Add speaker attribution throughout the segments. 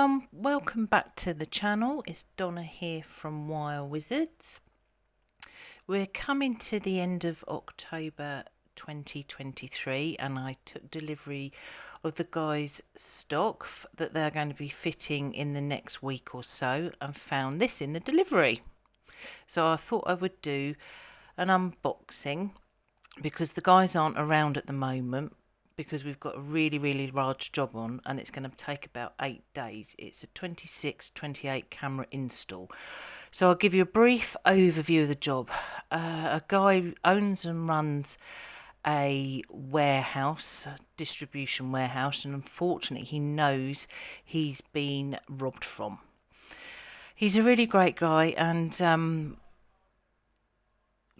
Speaker 1: everyone, welcome back to the channel. It's Donna here from Wire Wizards. We're coming to the end of October 2023 and I took delivery of the guys' stock that they're going to be fitting in the next week or so and found this in the delivery. So I thought I would do an unboxing because the guys aren't around at the moment, because we've got a really large job on and it's going to take about 8 days. It's a 26-28 camera install. So I'll give you a brief overview of the job. A guy owns and runs a warehouse, a distribution warehouse, and unfortunately he knows he's been robbed from. He's a really great guy and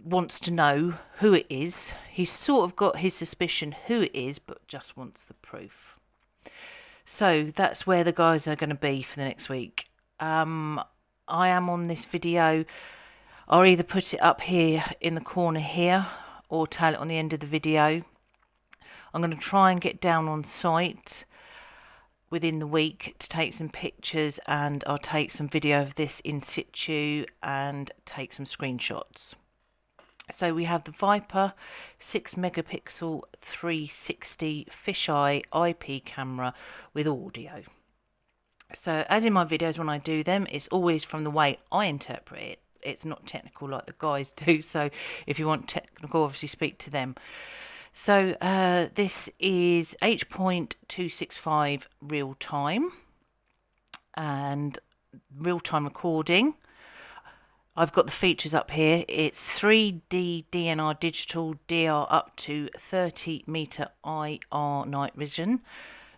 Speaker 1: wants to know who it is. He's sort of got his suspicion who it is, but just wants the proof. So that's where the guys are going to be for the next week. I am on this video. I'll either put it up here in the corner here or tail it on the end of the video. I'm going to try and get down on site within the week to take some pictures, and I'll take some video of this in situ and take some screenshots. So we have the Viper 6 megapixel 360 fisheye IP camera with audio. So as in my videos when I do them, it's always from the way I interpret it. It's not technical like the guys do. So if you want technical, obviously speak to them. So this is H.265 real time and real time recording. I've got the features up here. It's 3D DNR digital, DR up to 30 meter IR night vision.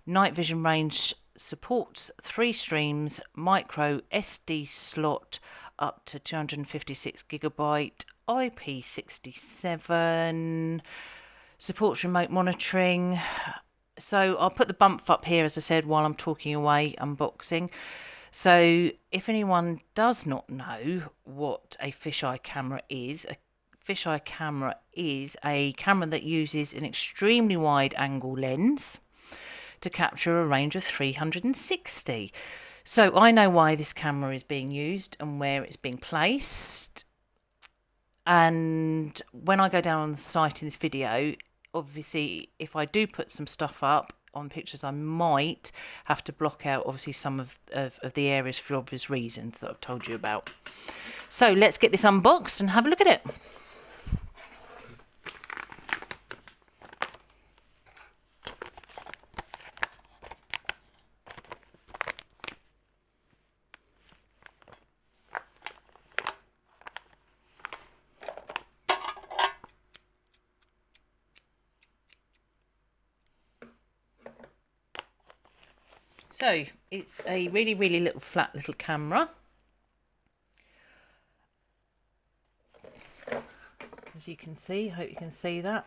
Speaker 1: Night vision range supports 3 streams, micro SD slot up to 256 gigabyte, IP67, supports remote monitoring. So I'll put the bump up here, as I said, while I'm talking away, unboxing. So if anyone does not know what a fisheye camera is, a fisheye camera is a camera that uses an extremely wide angle lens to capture a range of 360. So I know why this camera is being used and where it's being placed. And when I go down on the site in this video, obviously if I do put some stuff up on pictures, I might have to block out obviously some of the areas for obvious reasons that I've told you about. So let's get this unboxed and have a look at it. So it's a really little flat little camera. As you can see, hope you can see that.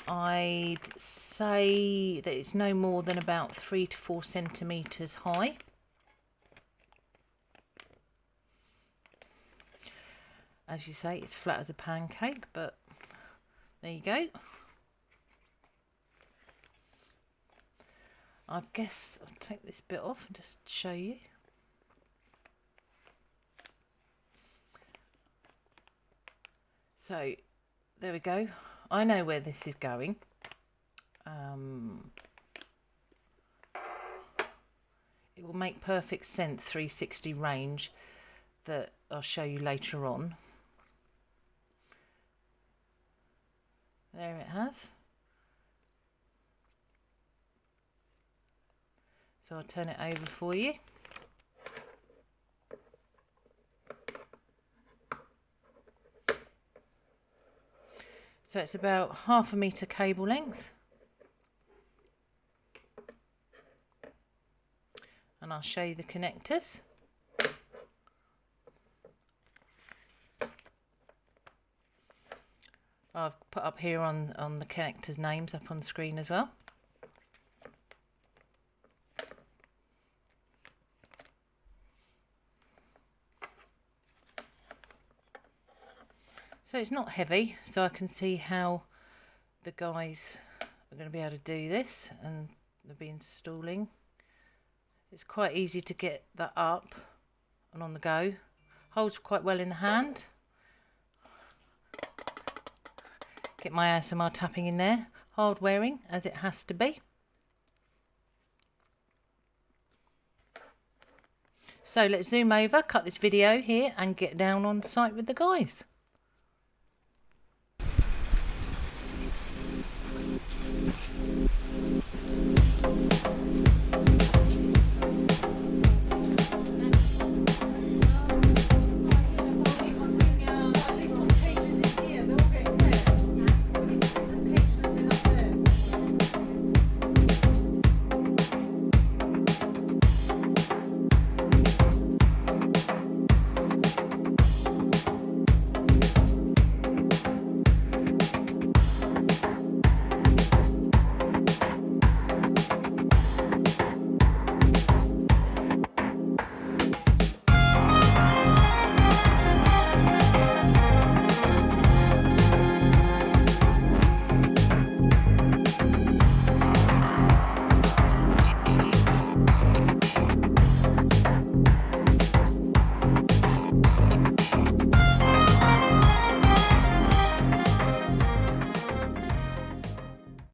Speaker 1: I'd say that it's no more than about 3 to 4 centimeters high. As you say, it's flat as a pancake, but there you go. I guess I'll take this bit off and just show you. So there we go. I know where this is going. It will make perfect sense, 360 range, that I'll show you later on. There it has. So I'll turn it over for you. So it's about 1/2 meter cable length. And I'll show you the connectors. I've put up here on the connectors names up on the screen as well. So it's not heavy, so I can see how the guys are going to be able to do this, and they'll be installing. It's quite easy to get that up and on the go. Holds quite well in the hand. Get my ASMR tapping in there. Hard wearing as it has to be. So let's zoom over, cut this video here and get down on site with the guys.